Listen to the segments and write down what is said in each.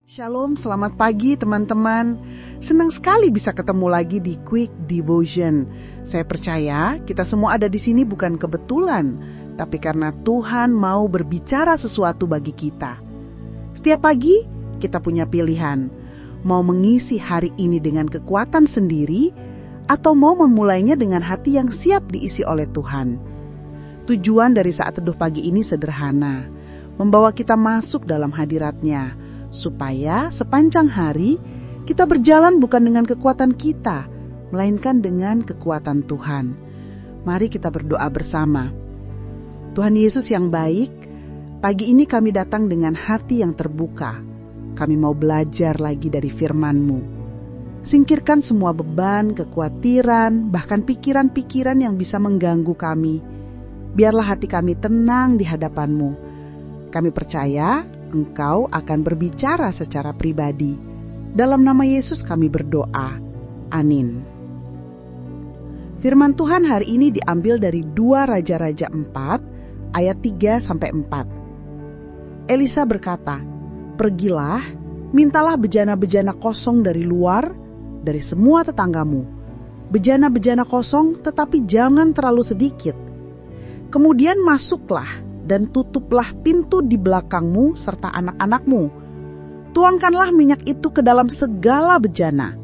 Shalom, selamat pagi teman-teman. Senang sekali bisa ketemu lagi di Quick Devotion. Saya percaya kita semua ada di sini bukan kebetulan, tapi karena Tuhan mau berbicara sesuatu bagi kita. Setiap pagi kita punya pilihan, mau mengisi hari ini dengan kekuatan sendiri atau mau memulainya dengan hati yang siap diisi oleh Tuhan. Tujuan dari saat teduh pagi ini sederhana, membawa kita masuk dalam hadirat-Nya, supaya sepanjang hari kita berjalan bukan dengan kekuatan kita, melainkan dengan kekuatan Tuhan. Mari kita berdoa bersama. Tuhan Yesus yang baik, pagi ini kami datang dengan hati yang terbuka. Kami mau belajar lagi dari firman-Mu. Singkirkan semua beban, kekhawatiran, bahkan pikiran-pikiran yang bisa mengganggu kami. Biarlah hati kami tenang di hadapan-Mu. Kami percaya Engkau akan berbicara secara pribadi. Dalam nama Yesus kami berdoa. Amin. Firman Tuhan hari ini diambil dari 2 Raja-Raja 4 ayat 3-4. Elisa berkata, "Pergilah, mintalah bejana-bejana kosong dari luar, dari semua tetanggamu. Bejana-bejana kosong tetapi jangan terlalu sedikit. Kemudian masuklah dan tutuplah pintu di belakangmu serta anak-anakmu. Tuangkanlah minyak itu ke dalam segala bejana.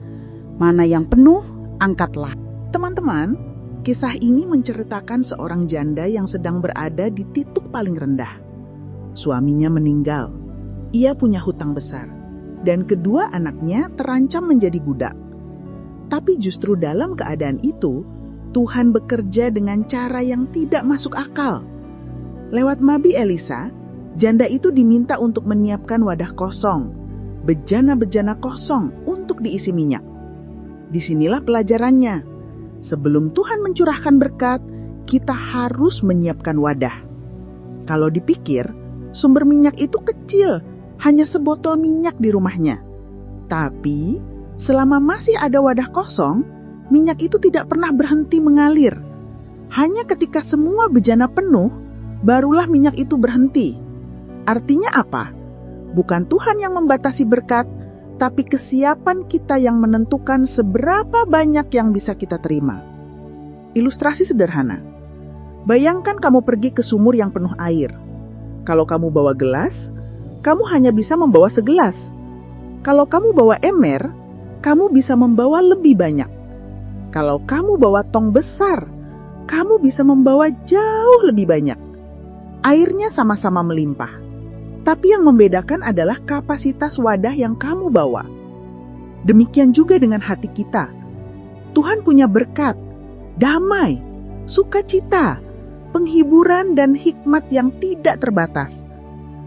Mana yang penuh, angkatlah." Teman-teman, kisah ini menceritakan seorang janda yang sedang berada di titik paling rendah. Suaminya meninggal, ia punya hutang besar, dan kedua anaknya terancam menjadi budak. Tapi justru dalam keadaan itu, Tuhan bekerja dengan cara yang tidak masuk akal. Lewat Nabi Elisa, janda itu diminta untuk menyiapkan wadah kosong, bejana-bejana kosong untuk diisi minyak. Disinilah pelajarannya. Sebelum Tuhan mencurahkan berkat, kita harus menyiapkan wadah. Kalau dipikir, sumber minyak itu kecil, hanya sebotol minyak di rumahnya. Tapi, selama masih ada wadah kosong, minyak itu tidak pernah berhenti mengalir. Hanya ketika semua bejana penuh, barulah minyak itu berhenti. Artinya apa? Bukan Tuhan yang membatasi berkat, tapi kesiapan kita yang menentukan seberapa banyak yang bisa kita terima. Ilustrasi sederhana. Bayangkan kamu pergi ke sumur yang penuh air. Kalau kamu bawa gelas, kamu hanya bisa membawa segelas. Kalau kamu bawa ember, kamu bisa membawa lebih banyak. Kalau kamu bawa tong besar, kamu bisa membawa jauh lebih banyak. Airnya sama-sama melimpah, tapi yang membedakan adalah kapasitas wadah yang kamu bawa. Demikian juga dengan hati kita. Tuhan punya berkat, damai, sukacita, penghiburan dan hikmat yang tidak terbatas.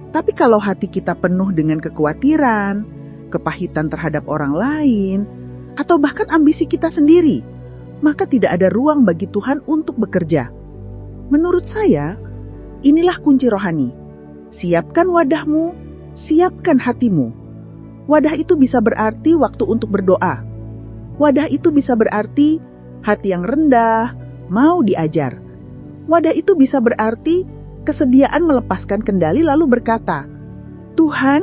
Tapi kalau hati kita penuh dengan kekhawatiran, kepahitan terhadap orang lain, atau bahkan ambisi kita sendiri, maka tidak ada ruang bagi Tuhan untuk bekerja. Menurut saya, inilah kunci rohani. Siapkan wadahmu, siapkan hatimu. Wadah itu bisa berarti waktu untuk berdoa. Wadah itu bisa berarti hati yang rendah, mau diajar. Wadah itu bisa berarti kesediaan melepaskan kendali lalu berkata, "Tuhan,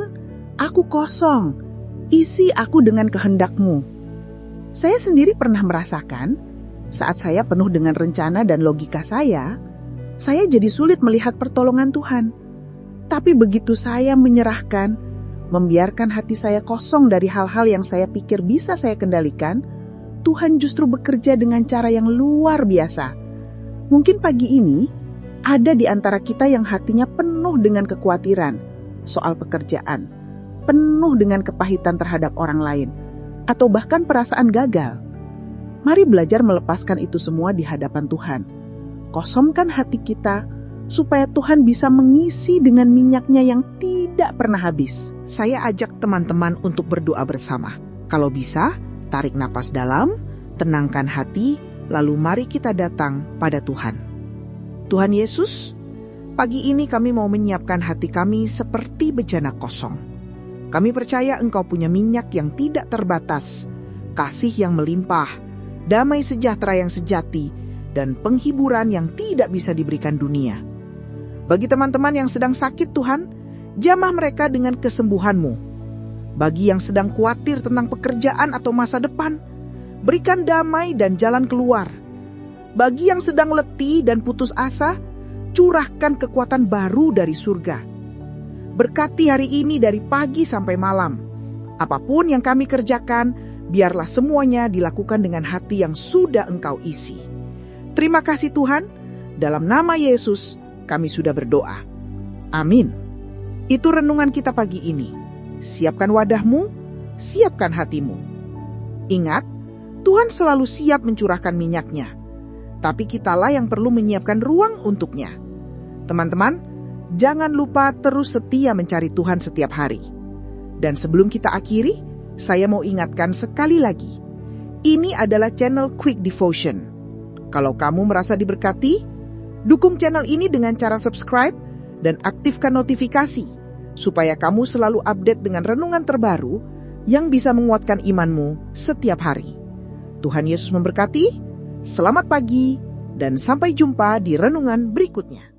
aku kosong, isi aku dengan kehendak-Mu." Saya sendiri pernah merasakan, saat saya penuh dengan rencana dan logika saya jadi sulit melihat pertolongan Tuhan. Tapi begitu saya menyerahkan, membiarkan hati saya kosong dari hal-hal yang saya pikir bisa saya kendalikan, Tuhan justru bekerja dengan cara yang luar biasa. Mungkin pagi ini, ada di antara kita yang hatinya penuh dengan kekhawatiran soal pekerjaan, penuh dengan kepahitan terhadap orang lain, atau bahkan perasaan gagal. Mari belajar melepaskan itu semua di hadapan Tuhan. Kosongkan hati kita, supaya Tuhan bisa mengisi dengan minyak-Nya yang tidak pernah habis. Saya ajak teman-teman untuk berdoa bersama. Kalau bisa, tarik napas dalam, tenangkan hati, lalu mari kita datang pada Tuhan. Tuhan Yesus, pagi ini kami mau menyiapkan hati kami seperti bejana kosong. Kami percaya Engkau punya minyak yang tidak terbatas, kasih yang melimpah, damai sejahtera yang sejati, dan penghiburan yang tidak bisa diberikan dunia. Bagi teman-teman yang sedang sakit Tuhan, jamah mereka dengan kesembuhan-Mu. Bagi yang sedang khawatir tentang pekerjaan atau masa depan, berikan damai dan jalan keluar. Bagi yang sedang letih dan putus asa, curahkan kekuatan baru dari surga. Berkati hari ini dari pagi sampai malam. Apapun yang kami kerjakan, biarlah semuanya dilakukan dengan hati yang sudah Engkau isi. Terima kasih Tuhan, dalam nama Yesus kami sudah berdoa. Amin. Itu renungan kita pagi ini. Siapkan wadahmu, siapkan hatimu. Ingat, Tuhan selalu siap mencurahkan minyak-Nya, tapi kitalah yang perlu menyiapkan ruang untuknya. Teman-teman, jangan lupa terus setia mencari Tuhan setiap hari. Dan sebelum kita akhiri, saya mau ingatkan sekali lagi, ini adalah channel Quick Devotion. Kalau kamu merasa diberkati, dukung channel ini dengan cara subscribe dan aktifkan notifikasi, supaya kamu selalu update dengan renungan terbaru yang bisa menguatkan imanmu setiap hari. Tuhan Yesus memberkati, selamat pagi, dan sampai jumpa di renungan berikutnya.